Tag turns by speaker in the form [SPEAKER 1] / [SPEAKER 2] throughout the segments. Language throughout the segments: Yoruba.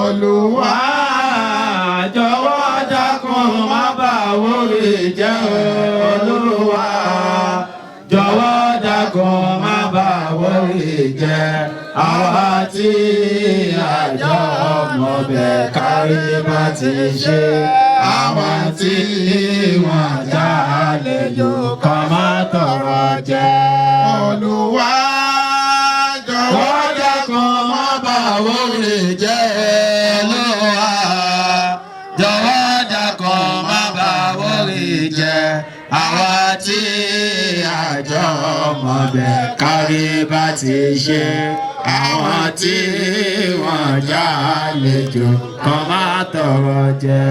[SPEAKER 1] Olúwa jọ̀wọ́ dákun má bà wórí jẹ́ Olúwa jọ̀wọ́ dákun má bà wórí jẹ́ àwa tí àjọ ọmọ bẹ̀ kárí bá ti ṣe àwa tí wọ́n já àlejò kan má tọrọ jẹ. Olúwa jọ̀wọ́ dákun má bà wórí jẹ́ Olúwa jọ̀wọ́ dákun má bà wórí jẹ́ àwa tí àjọ ọmọ bẹ̀ kárí bá ti ṣe àwọn tí wọ́n já àlejò kan má tọrọ jẹ.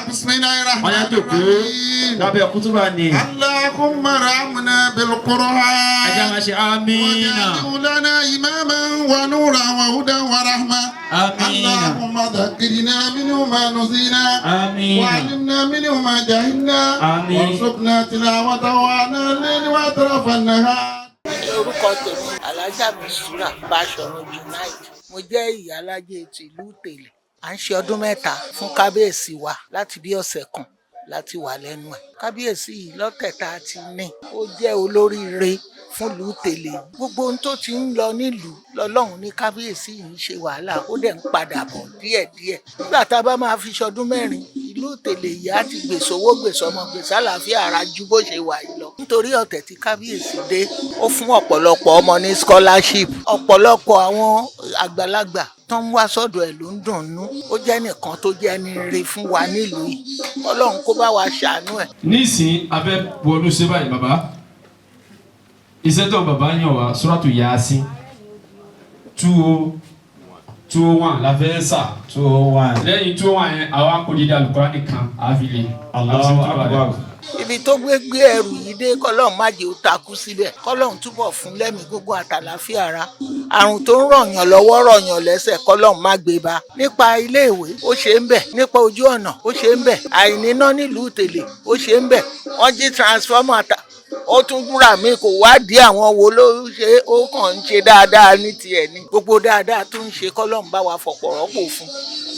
[SPEAKER 1] Bismillahirrahmanirrahim. Lábẹ́ kútúbà ni. Allahumma rahmna bil Qur'an. Ẹ jẹ́ máa ṣe amina. Waj'alhu lana imaman wa nuran wa hudan wa rahma. Amina. Allahumma dhakkirna minhu ma nusina. Amina. Wa 'allimna minhu ma jahilna. Amina. Warzuqna tilawatahu ana al-layli wa atrafa an-nahar.
[SPEAKER 2] Orúkọ tèmi Alájà Mistura Báṣọ̀run Unite. Mo jẹ́ ìyálájé tìlú Tèlè. À ń ṣe ọdún mẹ́ta fún kábíyèsí wa láti bí ọ̀sẹ̀ kan láti wà lẹ́nu ẹ̀. Kábíyèsí yìí lọ́tẹ̀ta ti ní. Ó jẹ́ olóríire fún ìlú Tèlè. Gbogbo ohun tó ti ń lọ nílùú lọ́lọ́run ní kábíyèsí yìí ń ṣe wàhálà ó dẹ̀ ń padà bọ̀ díẹ̀díẹ̀. Nígbà tá a bá máa fi ṣọdún mẹ́rin ìlú Tèlè yìí á ti gbèsòwò gbèsọmọ gbèsàlàáfíà ara ju bó ṣe wà yìí lọ. Nítorí ọ̀tẹ̀ tí kábíyèsí dé ó fún ọ̀pọ̀lọpọ̀ ọmọ ní scholarship. Ọ̀pọ̀lọpọ̀ àwọn àgbàlagbà tó ń wá sọ́dọ̀ ẹ̀ ló ń dùnnú. Ó jẹ́ nìkan tó jẹ́ ní ire fún wa nílùú yìí. Ọlọ́run kó bá wa ṣàánú ẹ̀.
[SPEAKER 3] Nísìn a fẹ́ wọnú sí báyìí bàbá. Iṣẹ́ tó bàbá yàn wá Suratu Yasin 201 la fẹ́ sà.
[SPEAKER 1] 201.
[SPEAKER 3] Lẹ́yìn 201 yẹn àwa kò dídá Al-Qur'ani kan àfilè.
[SPEAKER 1] Allahu Akbar.
[SPEAKER 2] Ibi tó gbé ẹrù yìí dé kọ́lọ́run má jẹ́ ó takú síbẹ̀. Kọ́lọ́run túbọ̀ fún lẹ́mìí gbogbo àtàlàfíà ara. Àrùn tó ń rọ̀yàn lọ́wọ́ rọ̀yàn lẹ́sẹ̀ kọ́lọ́run má gbé bá. Nípa iléèwé ó ṣe ń bẹ̀. Nípa ojú ọ̀nà ó ṣe ń bẹ̀. Àìníná nílùú Tèlè ó ṣe ń bẹ̀. Wọ́n jí transformer ta. Ó tún gúnra mi kò wádìí àwọn wo ló ṣe ó kàn ń ṣe dáadáa ní tiẹ̀ ni. Gbogbo dáadáa tó ń ṣe kọ́lọ́run bá wa fọ̀pọ̀ rọ́pò fún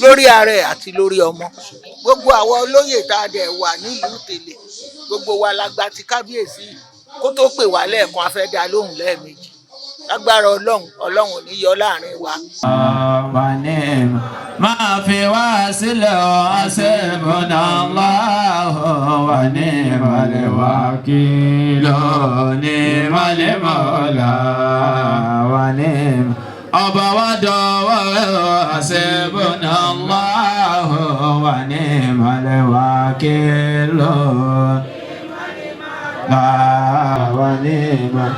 [SPEAKER 2] lórí ara ẹ̀ àti lórí ọmọ. Gbogbo àwọn olóyè tá a dẹ̀ wà nílùú Tèlè gbogbo wa la gba ti kábíyèsí kó tó pè wá lẹ́ẹ̀kan a fẹ́ dá lóhùn lẹ́ẹ̀mejì. Lágbára Ọlọ́run ò ní yọ láàrin wa.
[SPEAKER 1] Máa fi wá sílẹ̀ ọ́ hasbunallahu wa ni'mal wakil ni'mal mawla wa ni'mal. Ọba wa dọ̀wọ́ hasbunallahu wa ni'mal wakil wa ni'mal.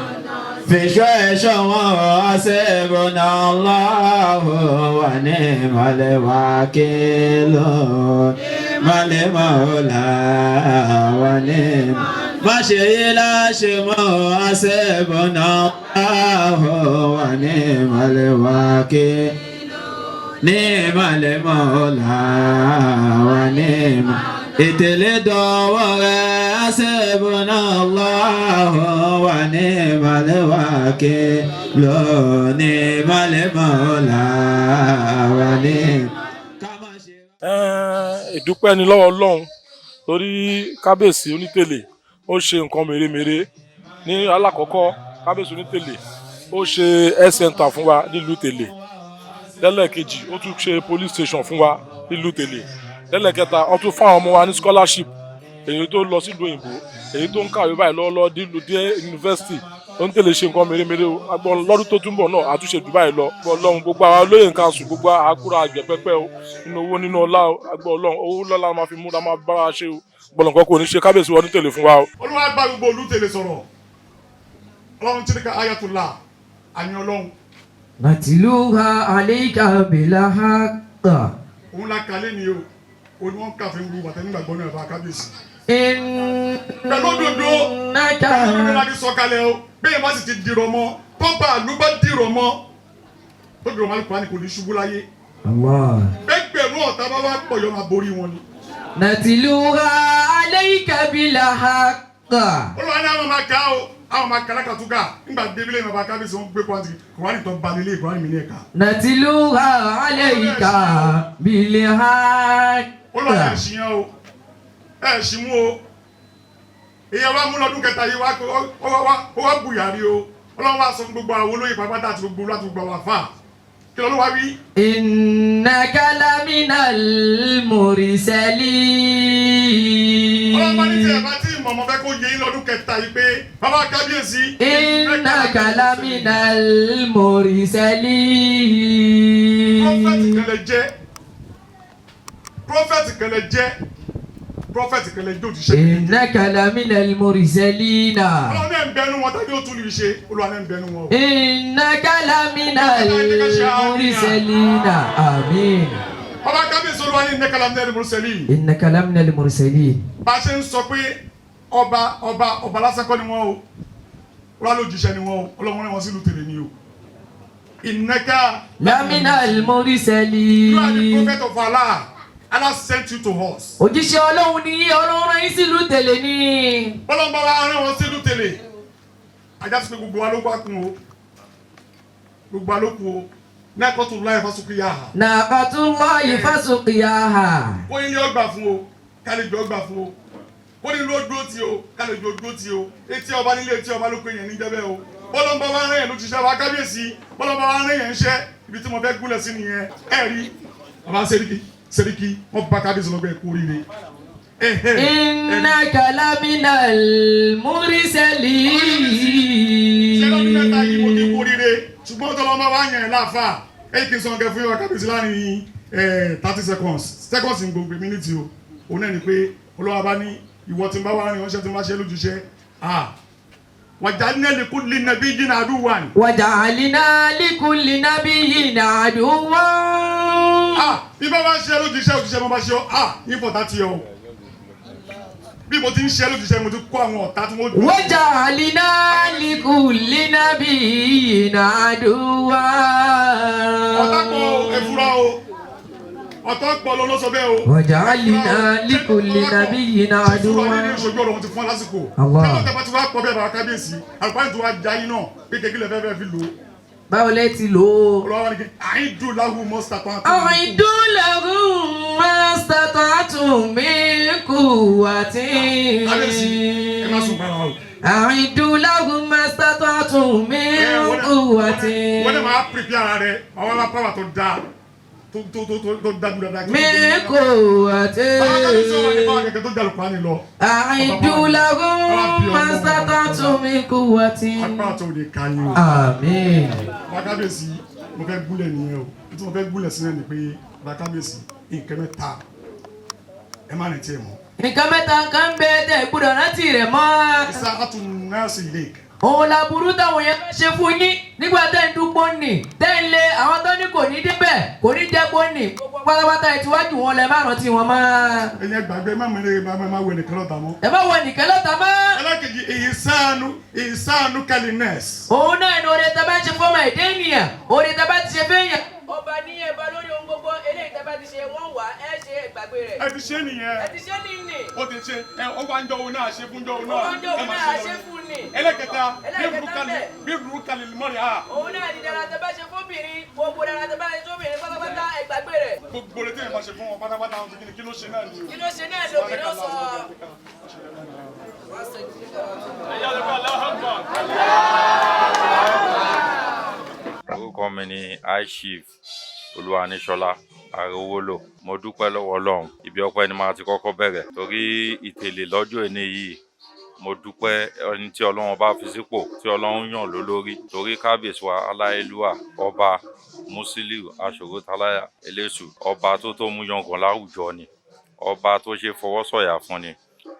[SPEAKER 1] Fìṣọ́ ẹ̀ṣọ́ wọn hasbunallahu wa ni'mal wakil ni'mal mawla wa ni'mal. Má ṣe yí láṣẹ mọ́ hasbunallahu wa ni'mal wakil ni'mal mawla wa ni'mal. Ìtẹ̀lé dọ̀wọ́ rẹ̀ hasbunallahu wa ni'mal wakil ni'mal mawla wa ni'mal.
[SPEAKER 4] Ìdúpẹ́ ni lọ́wọ́ Ọlọ́run torí kábíyèsí Onítèlè ó ṣe nǹkan mèremère. Ní alákọ̀ọ́kọ́ kábíyèsí Onítèlè ó ṣe health center fún wa nílùú Tèlè. Lẹ́lẹ́kejì ó tún ṣe police station fún wa nílùú Tèlè. Lẹ́lẹ́kẹta ó tún fún àwọn ọmọ wa ní scholarship èyí tó lọ sílùú òyìnbó èyí tó ń kàwé báyìí lọ́wọ́lọ́wọ́ dé yunifásitì. Onítèlè ṣe nǹkan mèremère o. Agbọ́n lọ́dún tó túnbọ̀ náà àtúnṣe Dubai lọ. Ọlọ́run gbogbo àwọn olóyè nǹkan sùn gbogbo àkúrà àgbẹ̀pẹ́pẹ́ o nínú owó nínú ọlá o. Agbọ́n Ọlọ́run owó lọ́la máa fi múra máa bára ṣe o. Gbọ̀nàkan kò ní ṣe kábíyèsí wọn Onítèlè fún wa o.
[SPEAKER 5] Olúwa bá gbogbo olú Tèlè sọ̀rọ̀. Ọlọ́run tí ní ká ayatollah àní Ọlọ́run.
[SPEAKER 6] Nàtìlúha àlékà bìlà hàkà.
[SPEAKER 5] Òun la kàlẹ́ ni o. Òun wọ́n kà fún gbogbo àtẹ nígbàgbọ́ náà bá kábíyèsí. Pẹ̀lú òdodo òdodo la ti sọ kalẹ̀ o. Bẹ́ẹ̀ má sì ti dìrọ̀ mọ́. Tọ́ba àlú bá dìrọ̀ mọ́. Tó dìrọ̀ mọ́ Al-Qur'ani kò ní ṣubú láyé. Gbẹ̀gbẹ̀rún ọ̀tá bá wá pọ̀ yọ máa borí wọn ni.
[SPEAKER 6] Nàtìlúha àlékà bìlà hàkà.
[SPEAKER 5] Olúwa ní àwọn máa kà o. àwọn máa kàrà kàtúkà nígbà débílé bàbá kábíyèsí wọn gbé kwanti kùránì tó balẹ̀ ilé kùránì mi ní ẹ̀ka.
[SPEAKER 6] nàtìlúhà alayka bilhaq.
[SPEAKER 5] olùwà ẹ̀ ṣì yẹn o ẹ̀ ṣì mú o ìyẹn wá mú lọ́dún kẹta yìí wá bùyàrí o ọlọ́run wá sọ gbogbo àwọn olóyè pàápàá àti gbogbo láti gbogbo àwọn àfà kí lọ́lọ́ wá wí.
[SPEAKER 6] innaka laminal mursalin.
[SPEAKER 5] ọlọ́run bá ní tí ẹ bá tí mọ̀mọ́ fẹ́ kó yẹ yín lọ́dún kẹta yìí pé bàbá kábíyèsí.
[SPEAKER 6] innaka laminal mursalin.
[SPEAKER 5] prọfẹ̀tì kẹlẹ jẹ́ òjíṣẹ́.
[SPEAKER 6] innaka laminal mursalina.
[SPEAKER 5] ọlọ́run ẹ̀ ń bẹnu wọn tàbí ó tún lè ṣe olúwa ẹ̀ ń bẹnu wọn.
[SPEAKER 6] innaka laminal mursalina. àmín.
[SPEAKER 5] bàbá kábíyèsí olúwa ní innaka laminal mursalin.
[SPEAKER 6] innaka laminal mursalin.
[SPEAKER 5] bá a ṣe ń sọ pé ọba lásán kọ́ ni wọ́n o wọ́n ló jíṣẹ́ ni wọ́n o ọlọ́run rẹ̀ wọ́n sílùú tèlé ni o. innaka
[SPEAKER 6] laminal mursalin.
[SPEAKER 5] you are the prophet of Allah. Allah sent you to us.
[SPEAKER 6] òjíṣẹ́ ọlọ́run ni ọlọ́run yín sílùú tèlé ni.
[SPEAKER 5] ọlọ́run bá wa rán wọn sílùú tèlé. ajá sí pé gbogbo wa ló wá kún o gbogbo wa ló kún o naqatullahi fasuqiyaha.
[SPEAKER 6] naqatullahi fasuqiyaha.
[SPEAKER 5] ó ní ilé ọgbà fún o kálíjọ ọgbà fún o ó ní ilé dúró tí o kálíjọ dúró tí o etí ọba nílé etí ọba ló pé yẹn ní jẹ́bẹ́ o bọ́lọ́n bá wa rán yẹn ló ti ṣe wa kábíyèsí bọ́lọ́n bá wa rán yẹn ń ṣẹ́ ibi tí mo fẹ́ gúnlẹ̀ sí nìyẹn rí bàbá Sẹ́ríkì wọ́n bá kábíyèsí lọ́gbẹ́ ẹ̀kú oríire.
[SPEAKER 6] innaka laminal mursalin.
[SPEAKER 5] ṣé lọ́dún mẹ́ta yìí mo ti kú oríire ṣùgbọ́n tó lọ́ máa wá yẹn láàfà kí n sọ nǹkan fún yàrá kábíyèsí láàrin 30 seconds ní gbogbo mínítì o òun náà ni pé olówó bá ní ìwọ tí n bá wá rìn ránṣẹ́ tí n bá ṣe lójúṣe wàjálínà likulli nabiyyin aduwwan.
[SPEAKER 6] wàjálínà likulli nabiyyin aduwwan.
[SPEAKER 5] bí bá wá ṣe lójúṣe mo bá ṣe yín fọ̀tá tiẹ̀ o bí mo ti ń ṣe lójúṣe mo ti kó àwọn ọ̀tá tí mo dùn.
[SPEAKER 6] wàjálínà likulli nabiyyin aduwwan.
[SPEAKER 5] ọ̀tá pọ̀ ẹ̀fúra o ọ̀tá pọ̀ ló sọ bẹ́ẹ̀ o.
[SPEAKER 6] wàjálínà likulli nabiyyin aduwwan.
[SPEAKER 5] ṣùgbọ́n ní ìṣojú ọ̀rọ̀ wọn ti fún ọ lásìkò.
[SPEAKER 6] Allah.
[SPEAKER 5] káwọn tẹ́ bá ti wá pọ̀ bẹ́ẹ̀ bá kábíyèsí àlùfáà tó wá jayín náà kékeré lè fẹ́ẹ́ fi lò ó.
[SPEAKER 6] báwo lẹ ti lò ó.
[SPEAKER 5] olùwàwọ̀ ni kí àìdù láhùn mọ́sítàtàn.
[SPEAKER 6] أعدوا لهم ما استطعتم من قوة.
[SPEAKER 5] kábíyèsí ẹ má sùn bára o.
[SPEAKER 6] أعدوا لهم ما استطعتم من قوة.
[SPEAKER 5] wọ́n lè máa pèpè ara rẹ̀ àwọn máa pàwà tó dáa tó dájú dáadáa.
[SPEAKER 6] من قوة.
[SPEAKER 5] kábíyèsí ọ̀rọ̀ nípa kẹ̀kẹ́ tó jà lùpá ni lọ.
[SPEAKER 6] أعدوا لهم ما استطعتم من قوة.
[SPEAKER 5] apá àti òde ká yín o.
[SPEAKER 6] آمين.
[SPEAKER 5] kábíyèsí mo fẹ́ gúnlẹ̀ nìyẹn o tí mo fẹ́ gúnlẹ̀ sílẹ̀ ni pé kábíyèsí nǹkan mẹ́ta ẹ má rìn tí ẹ mọ́.
[SPEAKER 6] nǹkan mẹ́ta kan bẹ́ẹ̀ tẹ̀ gbọ́dọ̀ rántí rẹ̀ mọ́.
[SPEAKER 5] isa atunasi lake.
[SPEAKER 6] òun la burú táwọn yẹn fẹ́ ṣe fún yín nígbà tẹ́ ń dúpọ̀ nì tẹ́ ń lé àwọn tó ní kò ní débẹ̀ kò ní jẹ́pọ̀ nì pátápátá ìtiwájú wọn lẹ má rántí wọn mọ́.
[SPEAKER 5] ẹ̀yin ẹgbàgbé má mẹ́rin má wẹ̀ nìkan lọ́ta mọ́.
[SPEAKER 6] ẹ má wọ nìkan lọ́ta mọ́.
[SPEAKER 5] ẹlẹ́kejì ìsánu kẹlínẹ́s.
[SPEAKER 6] òun náà ni oore tẹ́ bá ṣe fọ́mọ èdè ènìyàn oore tẹ́ bá ti ṣe fẹ́yàn. ọba ní ẹ̀bá lórí ohun gbogbo eléyìí tẹ́ bá ti ṣe wọ́n wà ẹ ṣe ìgbàgbé rẹ̀.
[SPEAKER 5] ẹ ti ṣe nìyẹn.
[SPEAKER 6] ẹ ti ṣe nìyí.
[SPEAKER 5] ó ti ṣe ó wá ń jọ òun náà ṣe fún jọ òun náà.
[SPEAKER 6] ó wá ń jọ òun náà ṣe fún ni.
[SPEAKER 5] ẹlẹ́kẹta
[SPEAKER 6] bẹ́ẹ̀.
[SPEAKER 5] bí rúkàlì mọ́rì á.
[SPEAKER 6] òun náà ni dára tẹ́ bá ṣe fóbìnrin gbogbo dára tẹ́ bá ṣe fóbìnrin pátápátá ìgbàgbé rẹ̀.
[SPEAKER 5] gbogbo rẹ̀ tí ẹ̀ máa ṣe fún wọn pátápátá àwọn kí ló ṣe náà ni o.
[SPEAKER 6] kí ló ṣe náà lóbìnrin ó sọ.
[SPEAKER 7] orúkọ mi ni aishif olúwaníṣọlá arówólò mo dúpẹ́ lọ́wọ́ ọlọ́run ibi ọpẹ́ ni màá ti kọ́kọ́ bẹ̀rẹ̀ torí ìtẹ̀lé lọ́jọ́ ẹni yìí mo dúpẹ́ ẹni tí ọlọ́run bá fi sípò tí ọlọ́run yàn lólórí torí kábíyèsí wa aláyélúwà ọba Musiliu Aṣòrotáláyà Eléṣù ọba tó mú yangàn láwùjọ ni ọba tó ṣe fọwọ́sọ̀yà fún ni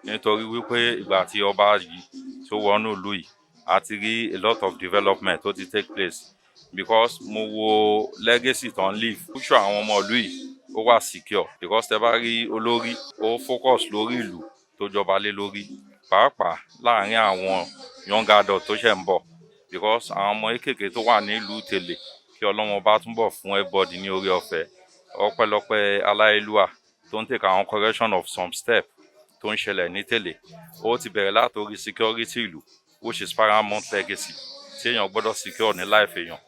[SPEAKER 7] nítorí wípé ìgbà tí ọba yìí tó wọnú ìlú yìí a ti rí a lot of development tó ti take place because mo wo legacy tó ń leave future àwọn ọmọ ìlú yìí ó wà secure because tẹ bá rí olórí ó focus lórí ìlú tó jọba lé lórí pàápàá láàrin àwọn young adult tó ṣẹ̀ ń bọ̀ because àwọn ọmọ kéékèèké tó wà nílùú tèlè kí ọlọ́mọ bá túnbọ̀ fún everybody ní orí ọ̀fẹ́ ọpẹ́lọpẹ́ aláyélúwà tó ń take àwọn correction of some step tó ń ṣẹlẹ̀ ní tèlè ó ti bẹ̀rẹ̀ látòrí security ìlú which is paramount legacy tí èèyàn gbọ́dọ̀ secure ní life èèyàn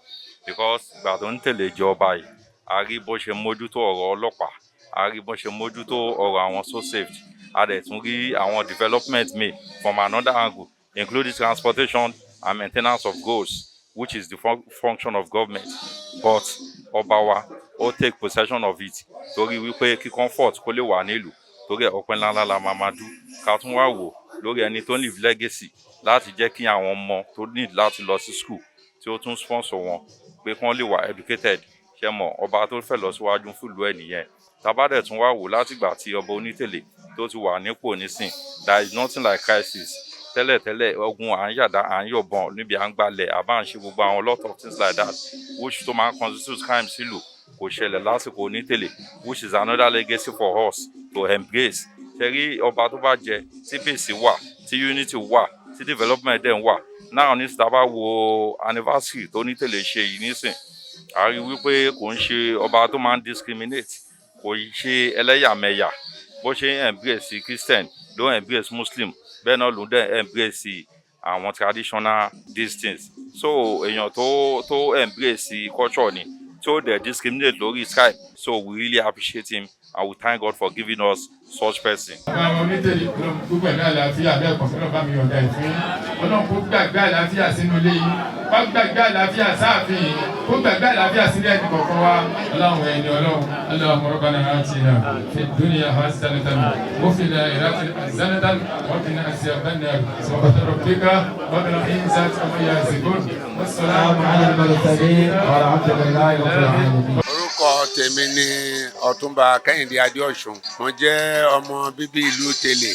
[SPEAKER 7] because ìgbà tó ń tẹ̀lé ìjọba yìí a rí bó ṣe mójútó ọ̀rọ̀ ọlọ́pàá a rí bó ṣe mójútó ọ̀rọ̀ àwọn so safety a dẹ̀ tún rí àwọn development made from another angle including transportation and maintenance of goods which is the function of government but ọba wa ó take possession of it torí wípé kí comfort kó lè wà nílùú torí ọpẹ́ ńláńlá la máa dú ká tún wá wò lórí ẹni tó ń live legacy láti jẹ́ kí àwọn ọmọ tó need láti lọ sí school tí ó tún sponsor wọn pé kí wọ́n lè wà educated ṣe mọ̀ ọba tó fẹ́ lọ síwájú fúlùú ẹ̀ nìyẹn tabadẹ̀ tún wá wò látìgbà tí ọba Onítèlè tó ti wà nípò nísìn there is nothing like crisis tẹ́lẹ̀tẹ́lẹ̀ ogun à ń yàdá à ń yọ̀bọ̀n níbi à ń gbalẹ̀ àbá ń ṣe gbogbo àwọn lot of things like that which tó máa ń constitute crime sílùú kò ṣẹlẹ̀ lásìkò Onítèlè which is another legacy for us to embrace ṣe rí ọba tó bá jẹ tí peace wà tí unity wà tí development dẹ̀ ń wà náà ní sábà wo anniversary tó Onítèlè ṣe yìí nísìn a rí wípé kò ń ṣe ọba tó máa ń discriminate kò ṣe ẹlẹ́yàmẹ̀yà bó ṣe ń embrace Christian ló ń embrace Muslim bẹ́ẹ̀ náà ló ń dẹ̀ embrace àwọn traditional distance so èèyàn tó embrace culture ni tó dẹ̀ discriminate lórí Skype so we really appreciate him and we thank God for giving us such person.
[SPEAKER 1] àwọn Onítèlè gbogbo ẹ̀ náà àlàáfíà bẹ́ẹ̀ kọ̀ fẹ́ràn bá mi yọ̀ǹda ìfín ọlọ́run kó gbàgbé àlàáfíà sínú ilé yìí kó gbàgbé àlàáfíà sáàfin yìí kó gbàgbé àlàáfíà sílẹ̀ ẹnì kọ̀ọ̀kan wa ọlọ́run ẹni ọlọ́run اللهم ربنا آتنا في الدنيا حسنة وفي الآخرة حسنة وقنا عذاب النار سبحان ربك رب العزة عما يصفون والسلام على المرسلين والحمد لله رب العالمين.
[SPEAKER 8] orúkọ tèmi ni Ọ̀túnba Kẹ́hìndé Adéọ̀sùn mo jẹ́ ọmọ bíbí ìlú Tèlè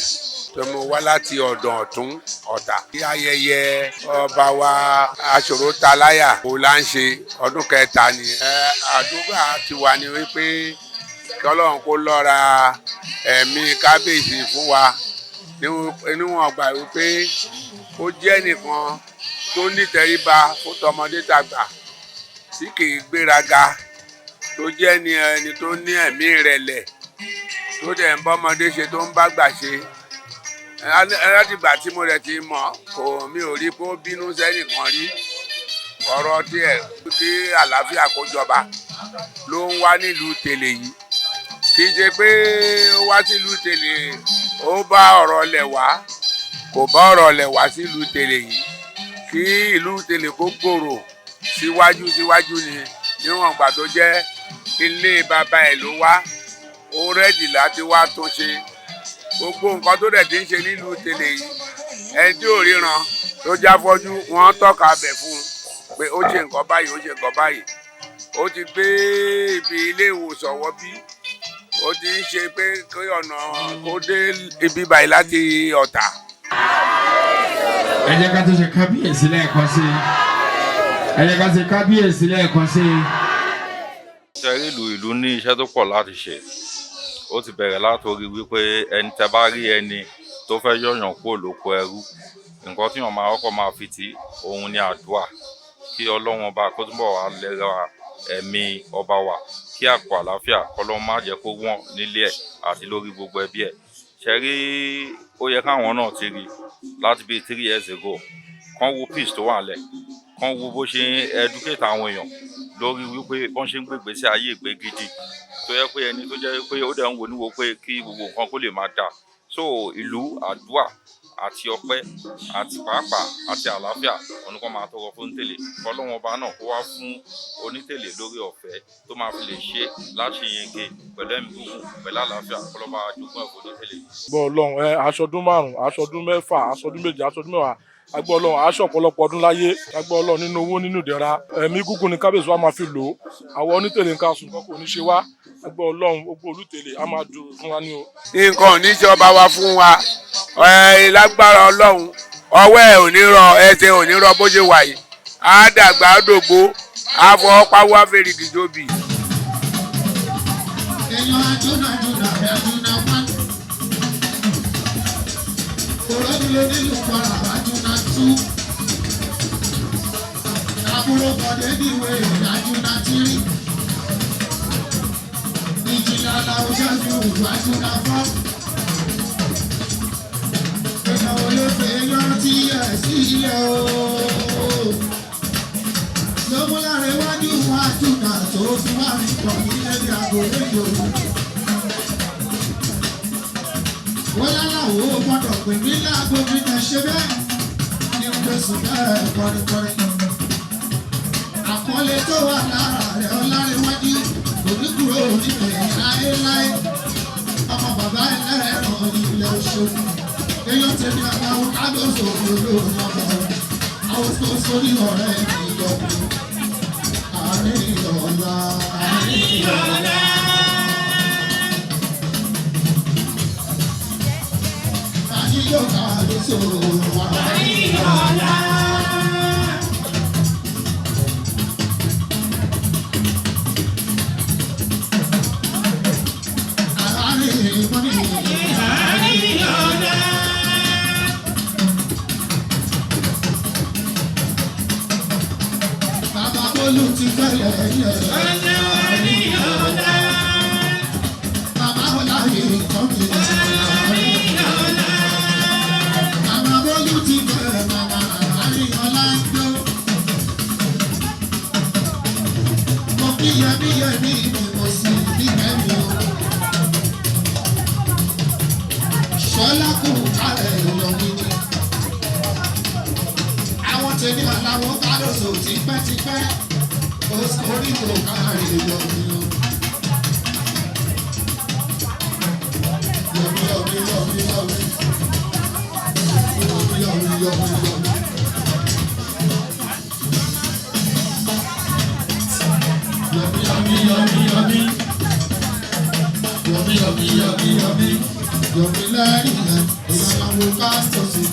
[SPEAKER 8] tó mo wá láti ọ̀dàn Ọ̀tún Ọ̀tà. kí ayẹyẹ ọba wa Aṣòrotaláyà kò là ń ṣe ọdún kẹta ni. àdúrà ti wà ní wípé kí Ọlọ́run kó lọ́ra ẹ̀mí kábíyèsí fún wa níwọ̀n gbà wípé ó jẹ́ nìkan tó nítẹríba fún tọmọdé tàgbà tí kì í gbéraga tó jẹ́ ni ẹni tó ní ẹ̀mí ìrẹ̀lẹ̀ tó dẹ̀ ń bọ́mọdé ṣe tó ń bá gbà ṣe. látìgbà tí mo rẹ̀ ti mọ̀ mi ò rí pé ó bínú sẹ́nìkan rí ọ̀rọ̀ tiẹ̀ kí àlàáfíà kó jọba ló ń wá nílùú Tèlè yìí kì í ṣe pé ó wá sílùú Tèlè ó bá ọ̀rọ̀ lẹ̀ wá kò bá ọ̀rọ̀ lẹ̀ wá sílùú Tèlè yìí kí ìlú Tèlè kó gbòòrò síwájú ni níwọ̀n ìgbà tó jẹ́ ilé bàbá ẹ̀ ló wá ó rẹ́dì láti wá tún ṣe gbogbo nǹkan tó dẹ̀ ti ń ṣe nílùú Tèlè yìí ẹni tí ò ríran tó jáfọ́jú wọ́n tọ́ka bẹ̀ fún un pé ó ṣe nǹkan báyìí ó ṣe nǹkan báyìí ó ti gbé ibi ilé ìwòsàn wọ́ bí ó ti ń ṣe pé kí ọ̀nà kó dé ibi báyìí láti Ọ̀tà.
[SPEAKER 1] ẹ jẹ́ ká tó ṣe kábíyèsí lẹ́ẹ̀kan sí i ẹ jẹ́ ká ṣe kábíyèsí lẹ́ẹ̀kan sí i.
[SPEAKER 7] ṣẹ́rí ìlú ní iṣẹ́ tó pọ̀ láti ṣe ó ti bẹ̀rẹ̀ látòrí wípé ẹni tẹ́ bá rí ẹni tó fẹ́ yọ̀yàn kúrò lóko ẹrú nǹkan tí wọ́n máa kọ́kọ́ máa fi tì òun ni àdúrà kí Ọlọ́run ọba kó túbọ̀ wá lẹ́ra ẹ̀mí ọba wa kí àpò àlàáfíà kọ́lọ́run má jẹ́ kó wọ́n nílé ẹ̀ àti lórí gbogbo ẹbí ẹ̀ ṣẹ́rí ó yẹ káwọn náà ti rí láti bíi 3 years ago kán wo peace tó wà lẹ̀ kán wo bó ṣe ń educate àwọn èèyàn lórí wípé bọ́n ṣe ń gbègbè sí ayé ìgbé gidi tó yẹ pé ẹni tó jẹ́ pé ó dẹ̀ ń wò níwò pé kí gbogbo nǹkan kó lè máa dà so ìlú àdúà àti ọpẹ́ àti pàápàá àti àlàáfíà oníkan máa tọrọ fún Tèlè kọlọ́wọ́n ọba náà kó wá fún Onítèlè lórí ọ̀fẹ́ tó máa fi lè ṣe láti yege pẹ̀lú ẹ̀mí gígùn pẹ̀lú àlàáfíà kọlọ́ba àjogún ẹ̀fọ́ Onítèlè.
[SPEAKER 4] gbọ́ Ọlọ́run aṣọdún 5 aṣọdún 6 aṣọdún 7 aṣọdún 10 agbọ́ Ọlọ́run aṣọ ọ̀pọ̀lọpọ̀ ọdún láyé agbọ́ Ọlọ́run nínú owó nínú ìdẹ̀ra ẹ̀mí gígùn ní kábíyèsí wa máa fi lò ó àwọn Onítèlè nǹkan sùn kọ́kọ́ ní ṣe wá agbọ́ Ọlọ́run gbogbo Olútèlè a máa dùn fún wa ní o.
[SPEAKER 8] nǹkan ò ní ṣe ọba wa fún wa lágbára Ọlọ́run ọwọ́ ẹ̀ ò ní rọ ẹsẹ̀ ò ní rọ bó ṣe wà yìí á dàgbà á dògbó á fọwọ́ pawọ́ á fèrè dìjọ́bì.
[SPEAKER 9] èèyàn àjùnàjùnà àjùnà wọn òròdúró nílùú kwara àjùnà tú àbúrò bọ̀dé níwèé àjùnà tírì ìjìnlẹ̀ aláwọ̀ ṣáájú àjùnà fọ́. èèyàn ò lè fẹ́ yan tí ẹ̀ sí ilé nílẹ̀ o. Lọ́mú lára iwájú wájú náà tó fi wá mi pọ̀ nílé bí aago méjì òru. Wọ́n láláwo gbọ́dọ̀ pè mí láago mi náà ṣe bẹ́ẹ̀ ní gbèsè bẹ́ẹ̀ kọrinkọrin. Àpọ́nlé tó wà lára rẹ̀ ọlárẹ̀wájú kò ní kúrò nílẹ̀ láéláé. Ọmọ bàbá ẹlẹ́rọ̀ ilẹ̀ Òṣogbo. Èèyàn tẹ̀lé àgbáwo kágbóso olóòrùn ọmọ rẹ̀. Àwọn tó sórí ọ̀rẹ́ ìjọba. Àárín ìyọ̀lá. Àárín ìyọ̀lá. Àyè yóò ká lóṣù wa. Àárín ìyọ̀lá. Olú ti fẹ́lẹ̀ yẹ. Màmá ọ̀la yìí kọ́ mi. Màmá Olú ti fẹ́lẹ̀ màmá Àríyànlá ń jó. Mo kí yẹmíyẹmí mi mo sì nífẹ̀ẹ́ mi o. Ṣọlá kù kálẹ̀ lọ mi ni. Àwọn tèmi àlàwọ̀ kálọ̀sọ tipẹ́tipẹ́. Orí tó kárí yọmi o. Yọmi yọmi yọmi yọmi. Yọmi yọmi yọmi yọmi. Yọmi yọmi yọmi yọmi. Yọmi yọmi yọmi yọmi. Yọmi lẹ́yìn ẹ̀ ìyá làwọn pásítọ̀ sí.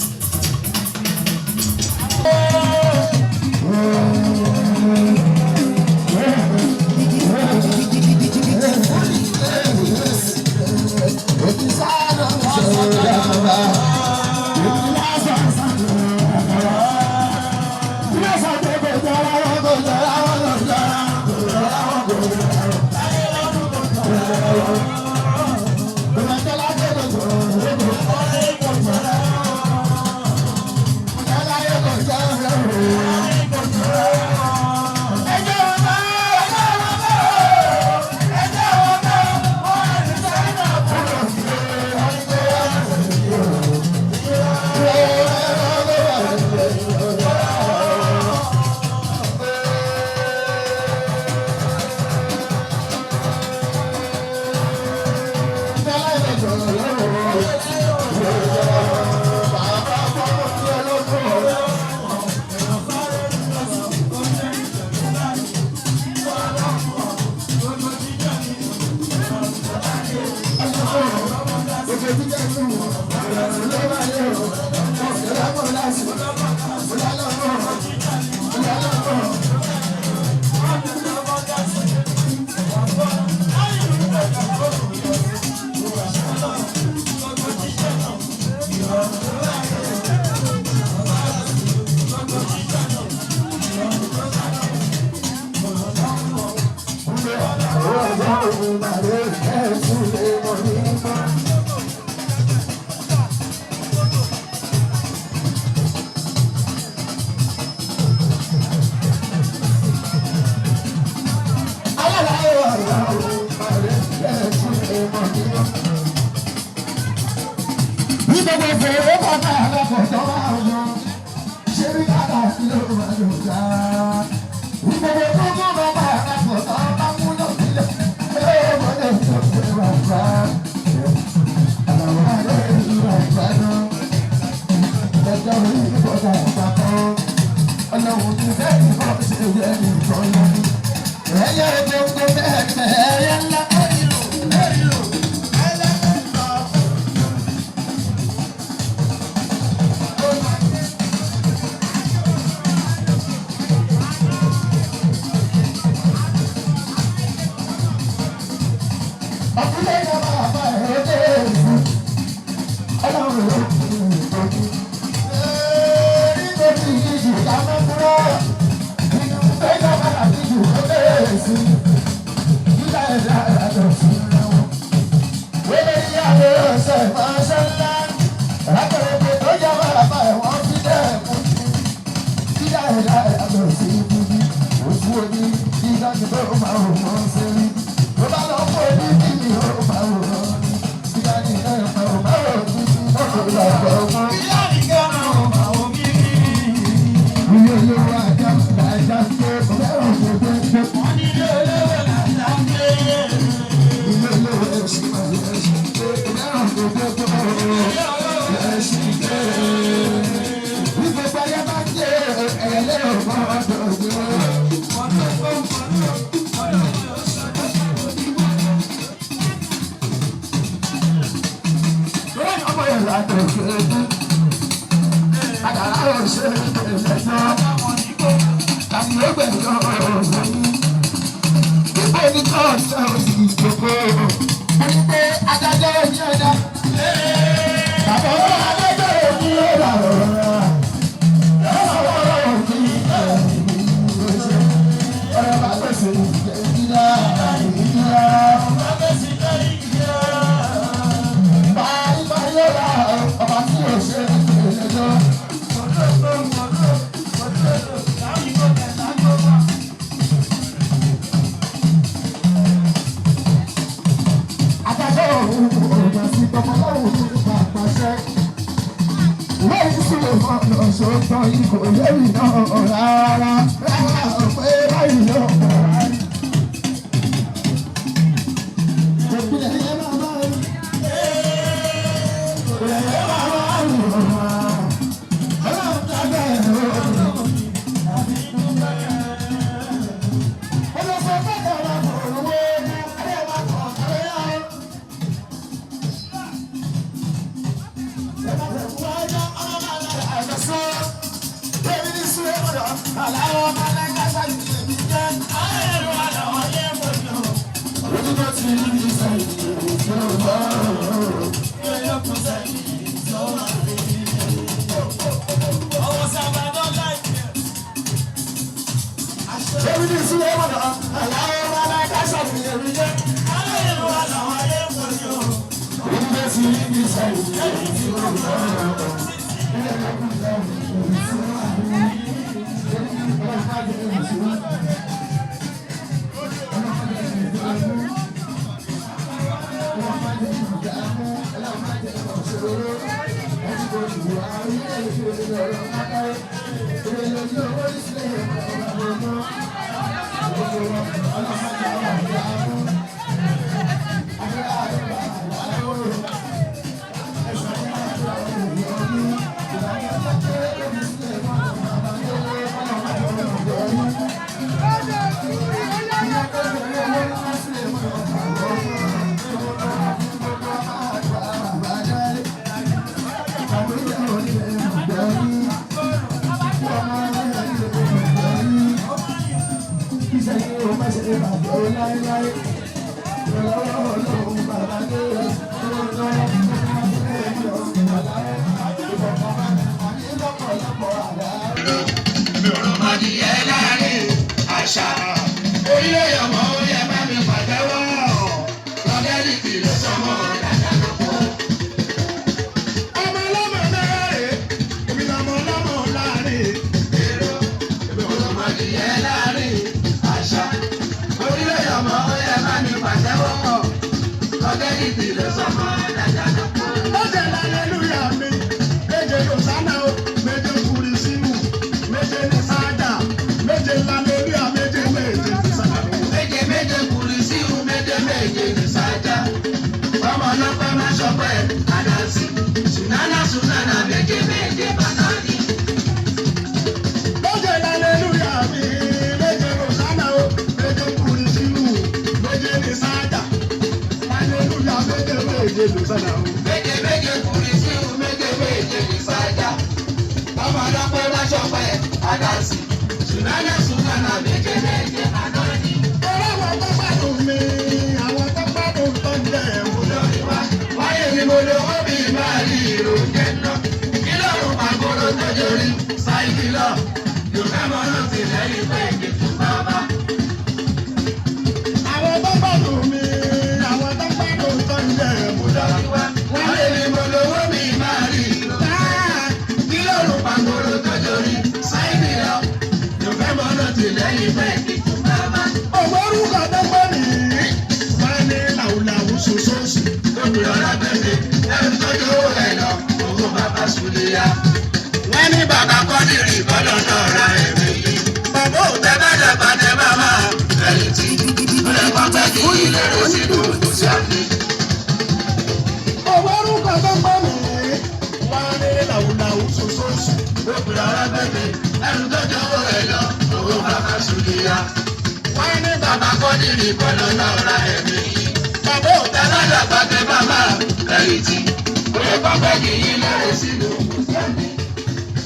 [SPEAKER 9] Bóyá pápá kì í lẹ́rẹ̀ sínú Mùsùlùmí.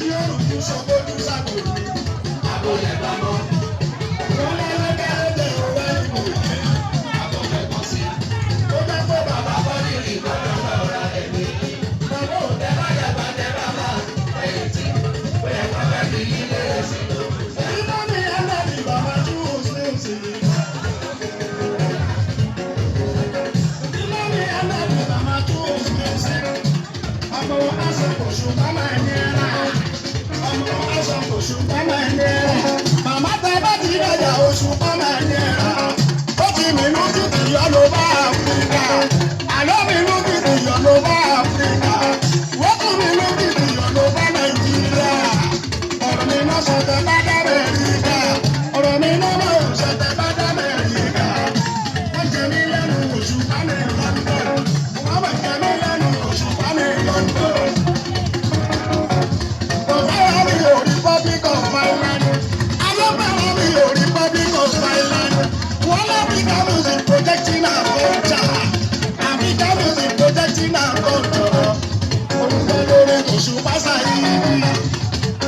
[SPEAKER 9] Yóò rújú sọ́kójú sábòrò. Àbọ̀lẹ̀ bá mọ́. Wọ́n lẹ́wọ́ kẹ́rẹ́dẹ̀ òwe ìmọ̀ ìfẹ́. Àbọ̀lẹ̀ kan sí. Ó jẹ́ pé bàbá kọ́ ní ìgbọ́dọ̀ ọ̀rọ̀ ẹ̀mí. Bàbá ò tẹ́ bá yàgbá tẹ́ bá máa ẹ̀yìn tí. Bóyá pápá kì í lẹ́rẹ̀ sínú Mùsùlùmí. Ìmọ̀ mi ẹlẹ́bi bàbá tí ó ṣe é ṣe. Ìmọ̀ mi ẹlẹ́bi bàbá tí ó ṣe é ṣe. Ọmọ aṣọ kò ṣùgbọ́n máa ń yẹra. Ọmọ aṣọ kò ṣùgbọ́n máa ń yẹra. Màmá tẹ bá ti dọ̀jà oṣù kan máa ń yẹra. Ó ti mìínú títí yọ ló bá Áfíríkà. Àlọ́ mìínú títí yọ ló bá Áfíríkà. Wọ́n tún mìínú títí yọ ló bá Nàìjíríà. Ọ̀rọ̀ mi náà sọ tẹ bá dá Amẹ́ríkà. Ọ̀rọ̀ mi náà mọ̀ sọ tẹ bá dá Amẹ́ríkà. Wọ́n jẹ mí lẹ́nu oṣù kan ní London. Wọ́n bẹ̀ jẹ mí lẹ́nu oṣù kan ní London. Bàbá mi ò Republic of Ireland. Alábàárà mi ò Republic of Ireland. Wọ́n l'Africa music projecting our culture. Africa music projecting our culture. Orúkọ lórí oṣù pásá yìí.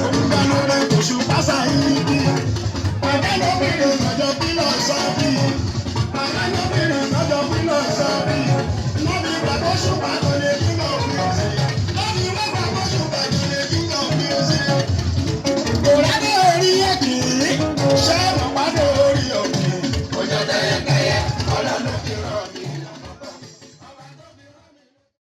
[SPEAKER 9] Orúkọ lórí oṣù pásá yìí. Bàbá lóbìnrin lọ́jọ́ bí lọ sọ bí. Bàbá lóbìnrin lọ́jọ́ bí lọ sọ bí. Lọ́bí gbàgbọ́ ṣùgbọ́n kò lè bí lọ bí ó ṣe. Lọ́bí wọ́n gbàgbọ́ ṣùgbọ́n kò lè bí lọ bí ó ṣe. Kò rádé orí ẹ̀kì, ṣé mo pàdé orí òkè? Kò jọ tẹ̀yẹ̀kẹ̀yẹ̀, ọlọ́run fi rọ̀.